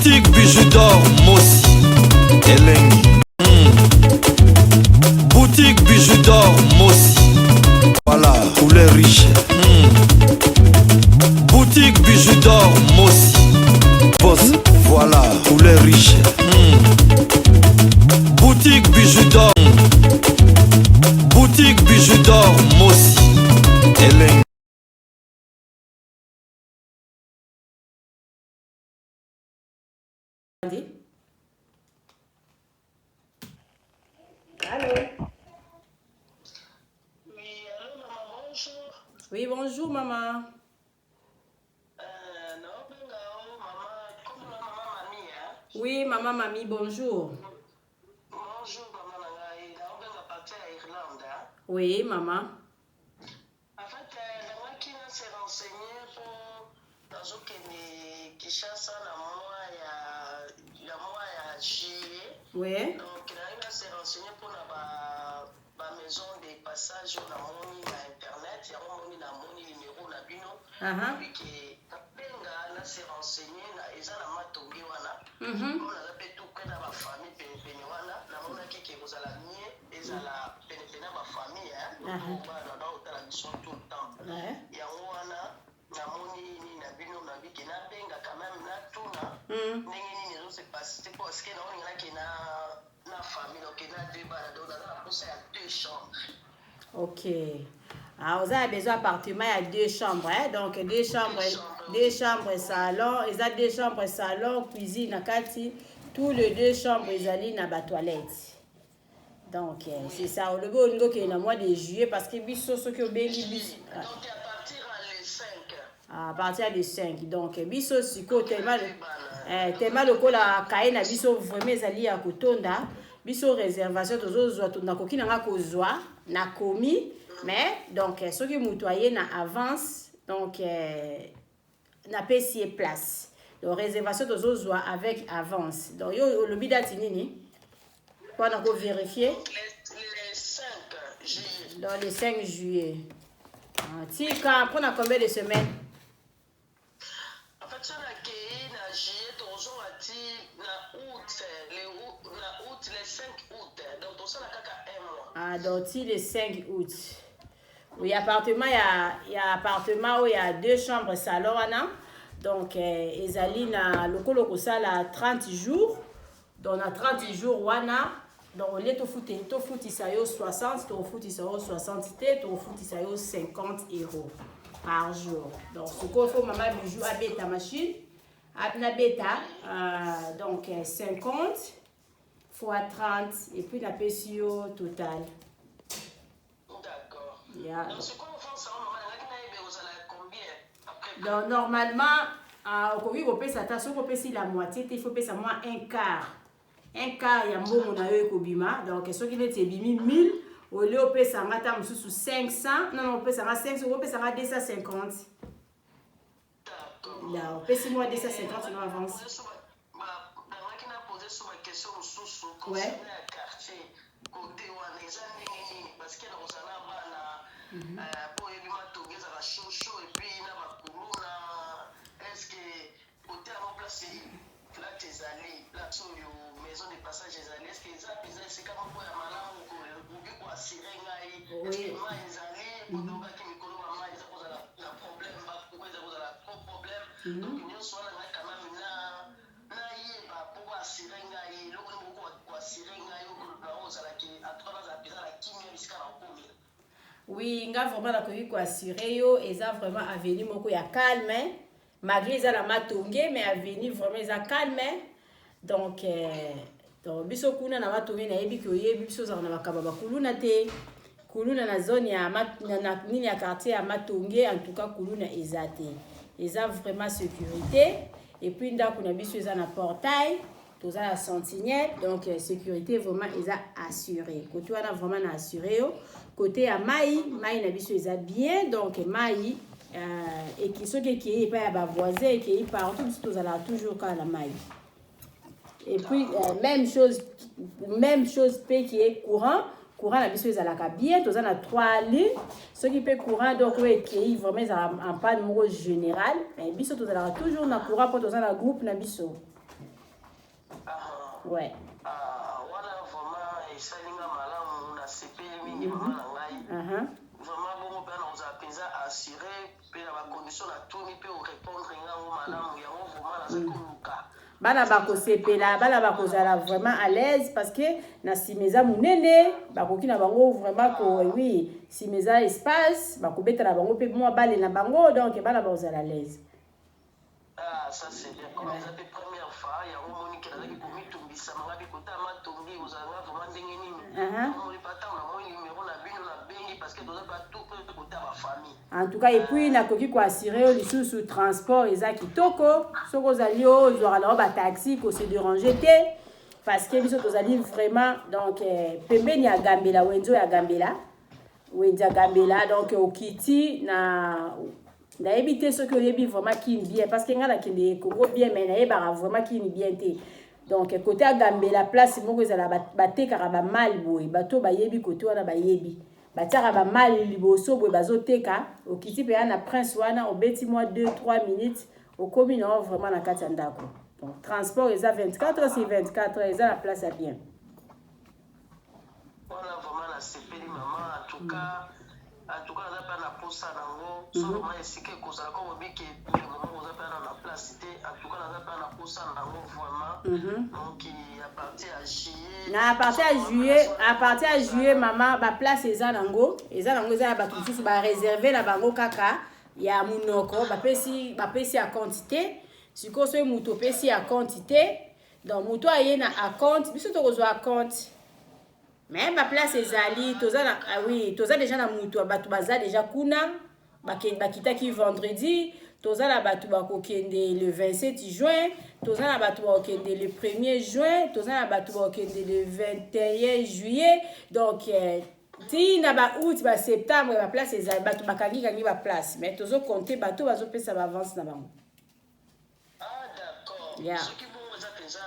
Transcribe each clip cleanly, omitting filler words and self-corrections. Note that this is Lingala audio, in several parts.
Boutique bijoux d'or Mossi Elengi. Boutique bijoux d'or Mossi. Voilà, couleur riche. Boutique bijoux d'or Mossi. Boss, voilà, couleur riche. Boutique bijoux d'or. Boutique bijoux d'or Mossi Elengi. Allô? Oui, allô, maman, bonjour. Oui, bonjour, maman. Non, maman, comme la maman mamie, hein? Oui, maman, mamie, bonjour. Bonjour, maman, nangai. On va partir à Irlande, hein? Oui, maman. En fait, moi qui s'est renseigné pour dans ce qui chasse la mois à juillet. Oui. Donc, il s'est renseigné pour la maison des passages na moni na internet, ya moni na moni numéro na bino. Puis que benga na s'est renseigné na eza na matongi wana. On a pe tout que na ba famille pene wana, na mona ki vous ala mie ezala pene na ba famille hein. Donc ba na otala mission tout le temps. Ya wana na moni ni na bino na biki na benga quand même na tuna. Ndenge nini zo se passer parce que na on ngala ki na famille donc na deux bana donc na pour ça deux chambres. Ok. Alors, vous avez besoin d'appartement, il y a deux chambres. Hein? Donc, deux chambres salon. Ils ont deux chambres salon, cuisine, nakati. Tous les deux chambres, ils ont la toilette. Donc, c'est ça. Le beau niveau qui est dans le mois de juillet parce que biso ce que béni biso. Donc, à partir les 5. À partir des 5. Donc, biso siko tellement le ko la kaina biso vraiment ezali ya kotonda. Biso réservation tozozwa to nakoki nanga kozwa na komi mais donc ceux qui mutoyer na avance donc na payé place. Donc réservation tozozwa avec avance. Donc yo le bidati nini? Pour na ko vérifier Les 5 juillet. Dans les 5 juillet. Si quand prend combien de semaines? En fait, ça na ke na juillet tozo ati na août les 5 août. Donc tout ça na kaka 1 mois. Ah donc si le 5 août. Oui, appartement il y a appartement où il y a deux chambres salon wana. Donc ezali na lokolo ko sala 30 jours. Donc na 30 jours wana donc on est to futi sa yo 60, to futi sa yo 60 te, to futi sa yo 50 € par jour. Donc ce qu'il faut maman bijou à beta machine na beta donc 50 fois 30 et puis la PCO total. D'accord. Yeah. Donc c'est quoi en France ça maman na vous allez combien après? Donc normalement au Covid on peut s'attendre qu'on peut si la moitié, il faut payer moins un quart. Un quart ya mbongo na yo ekobima. Donc ce qui est bimi 1000 au lieu on peut ça mata mususu 500. Non on peut ça 500, on peut ça 250. D'accord. Là on peut si moi 250 on avance. Ouais. Quartier côté wana eza nini parce que dans ozala bana pour ebima togeza la chocho et puis na bakuluna est-ce que côté à place là tes allées là sur maison de passage des allées est-ce que ça c'est comme pour ya malamu ko ko assurer ngai est-ce que ma ezali bodoka ki mikolo mama eza kozala la problème ba ko eza kozala problème donc nous soit là quand même na yeba pour assurer ngai loko ni ko assurer ngai ko ozala ki atona za pisa la kimia bisika na komi. Oui, nga vraiment la koki ko assurer yo eza vraiment avenir moko ya calme malgré eza la matonge mais avenir vraiment eza calme donc donc biso kuna na matonge na yebi ko yebi biso za na bakaba bakuluna te kuluna na zone ya na nini ya quartier ya matonge en tout cas kuluna eza te eza vraiment sécurité et puis ndako na biso eza na portail toza la sentinelle donc sécurité vraiment eza assuré côté wana vraiment na assuré yo côté ya mai na biso eza bien donc mai et qui sont qui est pas ba voisin qui est partout tout ça là toujours quand la maille et puis même chose qui est courant la biso ezalaka bien toza na 3 lignes ce qui peut courant donc ouais qui vraiment en panne général mais biso tozalaka toujours na courant pour toza na groupe na biso Ouais. Voilà vraiment esalinga malamu na sepeli mingi mama na ngai. Vraiment bon pe na ozapenza assurer pe na ba condition na tuni pe o répondre ngango malamu yango vraiment na zakoluka. Bana bakosepela bana bakozala vraiment à l'aise parce que na simeza munene bakoki na bango vraiment ko oui simeza espace bakobeta na bango pe moi bale na bango donc bana bakozala à l'aise. Ça c'est bien. Comme ça fait première fois ya o moni ke na ki komitumbisa manga bi kota matongi ozala vraiment ndenge nini. On li pata na moi numéro na bino na bengi parce que doza pas tout peut kota ba famille. En tout cas et puis na koki ko assurer li sous transport eza kitoko soko zalio zora na ba taxi ko se déranger te parce que biso tozali vraiment donc pembeni ya Gambela wenzo ya Gambela wenza Gambela donc okiti na éviter ce que les bi vraiment qui bien parce que ngala ki les Congo bien mais na ba vraiment qui bien te donc côté à Gambela place moko ezala batekaka ba mal boy bato ba yebi côté wana ba yebi batiaka ba mal liboso boy bazoteka okiti pe na prince wana obeti moi 2-3 minutes okomi na vraiment na kati ya ndako donc transport eza 24 sur 24 eza la place à bien. Voilà vraiment la sepeli maman en tout cas on a pas la posa nango solo ma esike kozala ko biki maman on a pas na place te en tout cas on a pas la posa nango vraiment donc à partir à juillet maman ba place eza nango eza ba tususu ba réserver na bango kaka ya munoko ba pesi à quantité siko so muto pesi à quantité donc muto ayena à compte biso to kozwa à compte. Mais ma place ezali toza na oui toza déjà na mutu batu baza déjà kuna bakita ki vendredi toza na batu bakokende le 27 juin toza na batu bakokende le 1er juin toza na batu bakokende le 21 juillet donc ti na ba août ba septembre ba place ezali batu bakangi ba place mais tozo compter batu bazo pesa ba avance na bango. D'accord. Yeah. Ce qui vous a pensa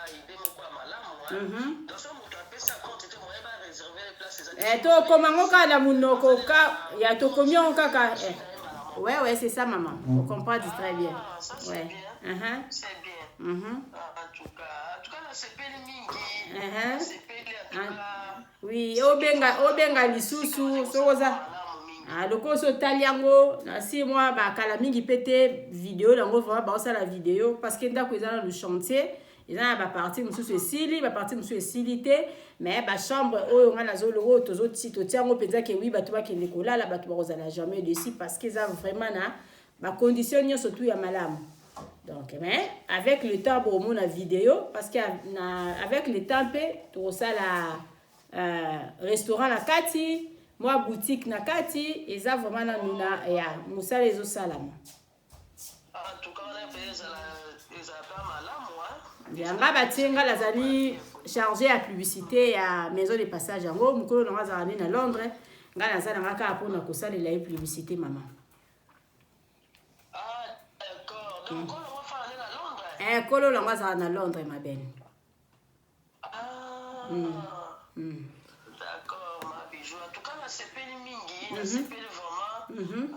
idée moko malamu donc so mutu apesa compte te moye ba réserver les places to komango ka na munoko ka ya to komio kaka ouais c'est ça maman on comprend très bien. Ça c'est ouais. bien. C'est bien. En tout cas la sepeli mingi. Sepeli en tout cas. Oui, obenga lisusu sokoza. Loko so taliango na 6 mois ba kala mingi pété vidéo lango vraiment ba ça la vidéo parce que ndako ezana le chantier ezana ba partie mususu esili ba partie mususu esilité mais ba chambre oyo nga nazo logo tozo tito tiango penza ke oui bato ba kende kolala bato ba kozala jamais dessus parce que ça vraiment na ba condition nyo surtout ya malamu. Donc mais avec le temps pour mon vidéo parce que avec le temps pe to ça la restaurant la kati moi boutique na kati eza vraiment na nuna ya musala ezo salama. En tout cas on a fait ça pas malamu yanga batinga lazali chargé à publicité ya maison de passage yango mukolo na ngazana na Londres ngana zana ngaka pona kosalela publicité maman. D'accord. Donc kolo wa fa na Londres. Kolo na ngazana na Londres ma belle. D'accord ma bijou. En tout cas la sepeli mingi, la sepeli vraiment.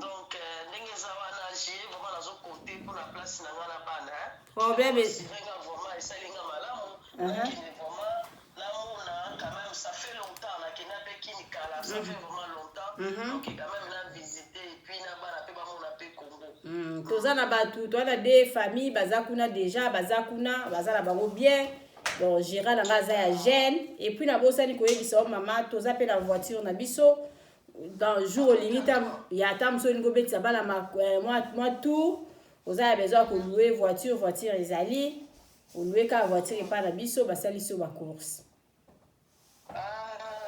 Donc ndenge za wana j'ai vraiment nazo compter pour la place na ngana bana. Problème c'est vraiment esalinga malamu. Vraiment là on quand même ça fait longtemps na kina pe kinikala ça fait vraiment longtemps. Donc quand même la visiter et puis na bana pe ba mona pe Congo. Toza na batu to na des familles bazakuna déjà bazakuna bazala bango bien. Donc Gérard na ngaza ya jeune et puis na bosani ko yebisa maman toza pe na voiture na biso dans jour limite ya tamso ngo betisa bala moi tout oza besoin ko louer voiture ezali o louer ka voiture et pas na biso basali so ba course.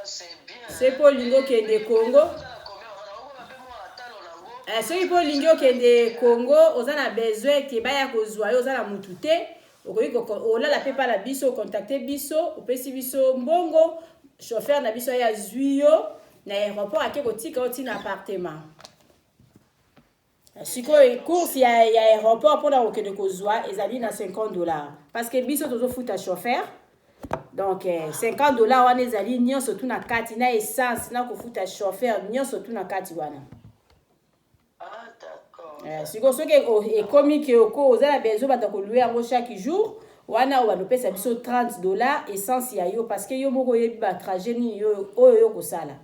C'est bien. C'est pour lingo kende Congo. Soki po lingo kende Congo oza na besoin ke baya kozwa yo oza na mutu te okoki olala pe pa na biso contacter biso opesi biso mbongo chauffeur na biso ya zwi yo na aéroport ake kotika oti na appartement. Sikoyo course ya aéroport mpona kokende kozwa ezali na $50 parce que biso tozofuta chauffeur donc $50 wana ezali nyonso tu na kati na essence na kofuta chauffeur nyonso tu na kati wana. D'accord. Sikoyo soki ekomi ke oko ozala besoin bata koluwe yango chaque jour wana banopesa biso $30 essence ya yo parce que yo moko oyebi batrajet nini oyo yo kosala.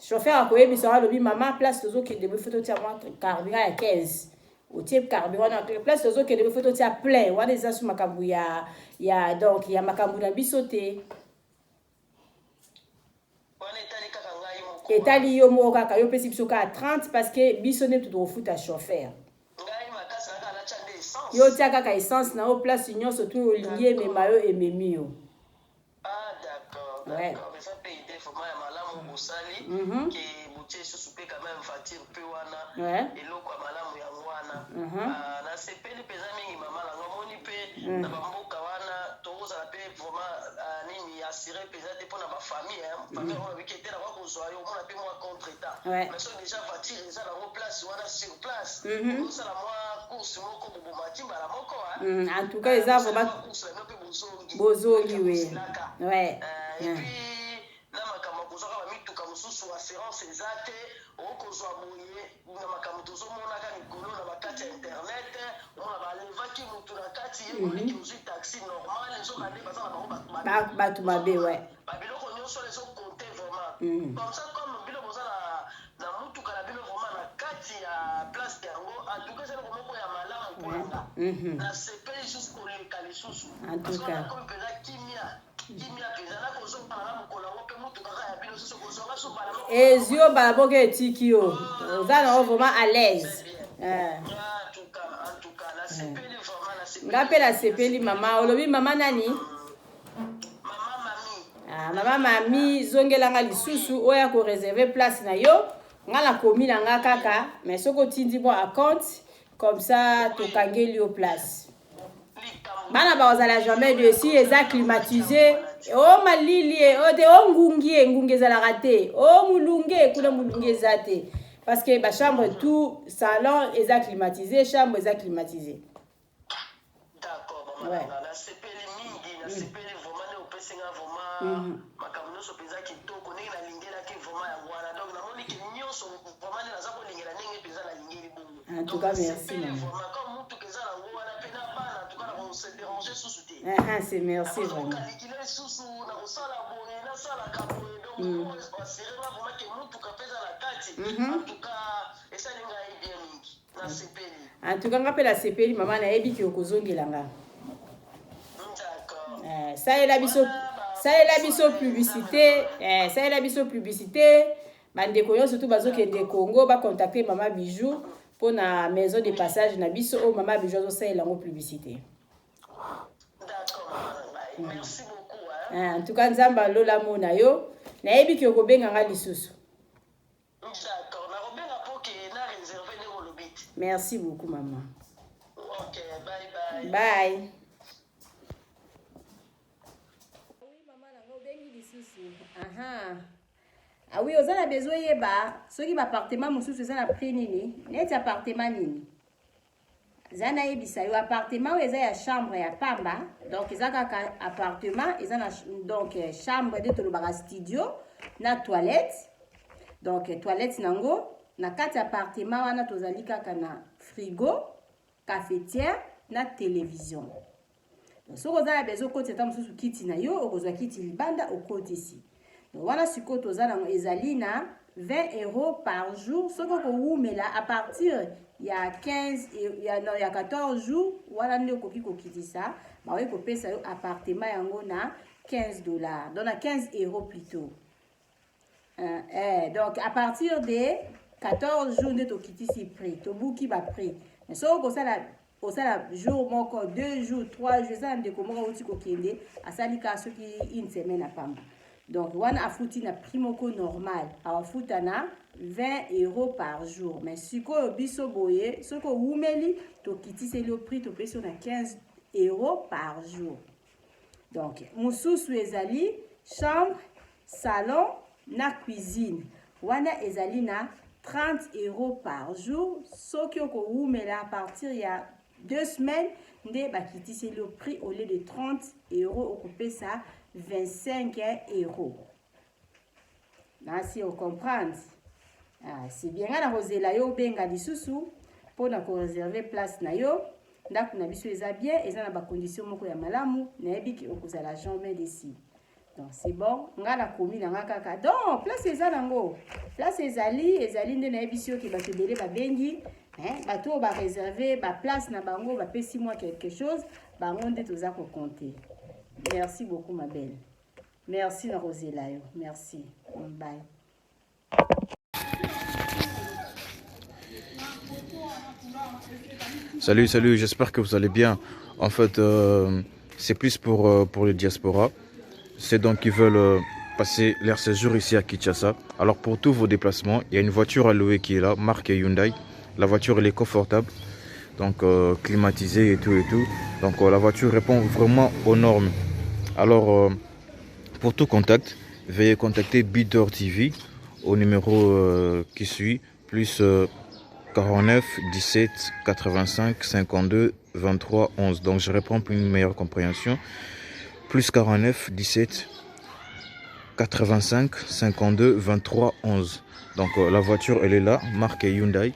Chauffeur akoyebisa alobi mama place tozokende bo faut totia mwa carburant ya 15 otie carburant na place tozokende bo faut totia plein wana eza su makambo ya donc ya makambo na biso te. Etali yo moko kaka yo pesi biso ka 30 parce que biso ne totofuta chauffeur. Yo tia kaka essence na o place nyonso tu olingi emema yo ememi yo. Ah d'accord, ouais. D'accord. Mais ça peut aider vraiment ya malamu bosali que botie susu pe quand même voiture pe wana eloko ya malamu ya wana. Na sepeli peza mingi mama na ngomoni pe na bamboka wana tozala pe vraiment nini assurer peza te pona ba famille famille on bikete na kwa kozwa yo mona pe moi contre état. Mais so déjà voiture eza na place wana sur place. Osala moi course moko bobo matimba la moko en tout cas eza vraiment bozongi we. Ouais. Et puis na makambo kozwa ba mituka mususu assurance ezate okozwa boye na makambo tozomona ka nikolo na bakati ya internet on ba levaki mutu na kati ye koleki uzi taxi normal ezo kande baza na bango batu mabe ouais. Ba biloko nyonso lezo compter vraiment. Comme ça comme bilo boza na mutuka na bino vraiment na kati ya place yango en tout cas c'est le moko ya malamu polanga. Na sepeli jusqu'au leka lisusu. En tout cas comme peza kimia ezio balaboke etiki yo oza na vraiment à l'aise. Nga mpe nasepeli mama olobi mama nani mama mami zongelanga lisusu oyo akoreserve place na yo nga nakomi na nga kaka mais soki otindi mo à compte comme ça tokangeli yo place. Bana bazala jamais de si eza climatisé o malili o de o ngungi ezala raté o mulunge kuna mulunge ezate parce que ba chambre tout salon eza climatisé chambre eza climatisé. D'accord maman na sepeli mingi na sepeli vraiment ne opesinga vraiment makambo so peza kitoko ndenge na lingela ke vraiment ya ngwana donc na moni ke nyonso vraiment ne naza ko lingela ndenge peza na lingeli bongo. En tout cas merci maman. C'est merci vraiment. En tout cas nga pe la sepeli mama na yebi ki okozongela nga. Ça est la biso publicité, ça est la biso publicité. Bandeko yo surtout bazokende Congo ba contacter mama Bijou pour na maison de passage na biso o mama Bijou zo ça la publicité. Merci beaucoup. En tout cas, Nzamba Lola Mona yo, na yebi ki okobenga nga lisusu. D'accord, na robenga pour que na réserver le lobit. Merci beaucoup maman. OK, bye bye. Bye. Oui maman na ngobengi lisusu. Ah oui, oza na besoin yeba, soki ba appartement mususu eza na prix nini? Net appartement nini? Zana yebisa yo appartement ou eza ya chambre ya pamba donc eza kaka appartement eza na donc chambre de tolobaka studio na toilette donc toilette nango na kati appartement wana tozali kaka na frigo cafetière na télévision donc soko za bezo koti ta mususu kiti na yo okozwa kiti libanda okotisi donc wana siko tozala ezali na 20 € par jour soko ko wumela à partir ya 15 il y a 14 jours wala nde okoki kokitisa ba we kopesa yo appartement yango na $15 donc na 15 € plutôt donc à partir de 14 jours nde tokitisi prix tobuki ba prix mais so osala jour moko 2 jours 3 jours ça ndeko moko uti kokende asali ka soki une semaine à pamba donc wana afuti na prix moko normal afuta na 20 € par jour mais siko biso boye soko wumeli to kitisi le prix to peso na 15 € par jour donc mususu ezali chambre salon na cuisine wana ezali na 30 € par jour soki oko wumela à partir ya 2 semaines nde bakitisi le prix au lieu de 30 € okopesa 25 €. Merci, on comprend. C'est bien, on a rosé la yo benga lisusu pour na ko réserver place na yo ndako na biso eza bien eza na ba condition moko ya malamu nayebi ki okozala jamais déçu. Donc c'est bon, nga na komi na nga kaka. Donc place eza nango. Place ezali nde nayebi si ki bato ebele babengi, bato ba réserver ba place na bango ba pesi moi quelque chose, bango nde toza ko compter. Merci beaucoup ma belle. Merci na Roselayo. Merci. Bye. Salut, j'espère que vous allez bien. En fait, c'est plus pour le diaspora. C'est donc qui veulent passer leur séjour ici à Kinshasa. Alors pour tous vos déplacements, il y a une voiture à louer qui est là, marque Hyundai. La voiture elle est confortable, donc climatisée et tout. Donc la voiture répond vraiment aux normes. Alors pour tout contact, veuillez contacter Bidor TV au numéro qui suit, plus 49 17 85 52 23 11. Donc je réponds pour une meilleure compréhension. Plus 49 17 85 52 23 11. Donc la voiture elle est là, marque Hyundai.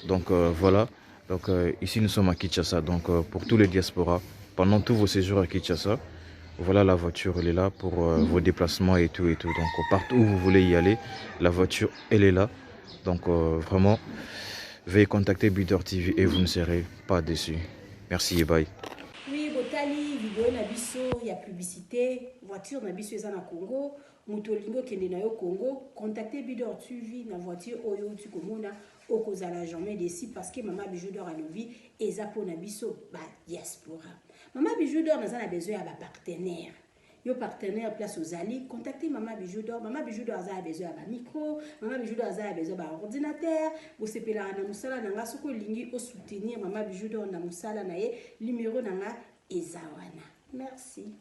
Donc voilà. Donc ici nous sommes à Kinshasa. Donc pour tous les diasporas, pendant tous vos séjours à Kinshasa, voilà la voiture elle est là pour vos déplacements et tout. Donc partout où vous voulez y aller, la voiture elle est là. Donc vraiment, veuillez contacter Bidor TV et vous ne serez pas déçus. Merci et bye. Oui, botali vidéo na biso ya publicité, voiture na biso eza na Congo, mutolingo kende na yo Congo, contactez Bidor TV na voiture oyo tu komona okozala jamais déçu parce que Mama Bijou d'Or alobi eza po na biso ba diaspora. Mama Bijou d'Or naza na besoin ya ba partenaire. Yo partenaire place aux alliés, contactez Mama Bijou d'Or. Mama Bijou d'Or a besoin de micro, Mama Bijou d'Or a besoin de ordinateur. Vous sepela na musala nanga soko lingi au soutenir Mama Bijou d'Or na musala na ye numéro nanga ezawana. Merci.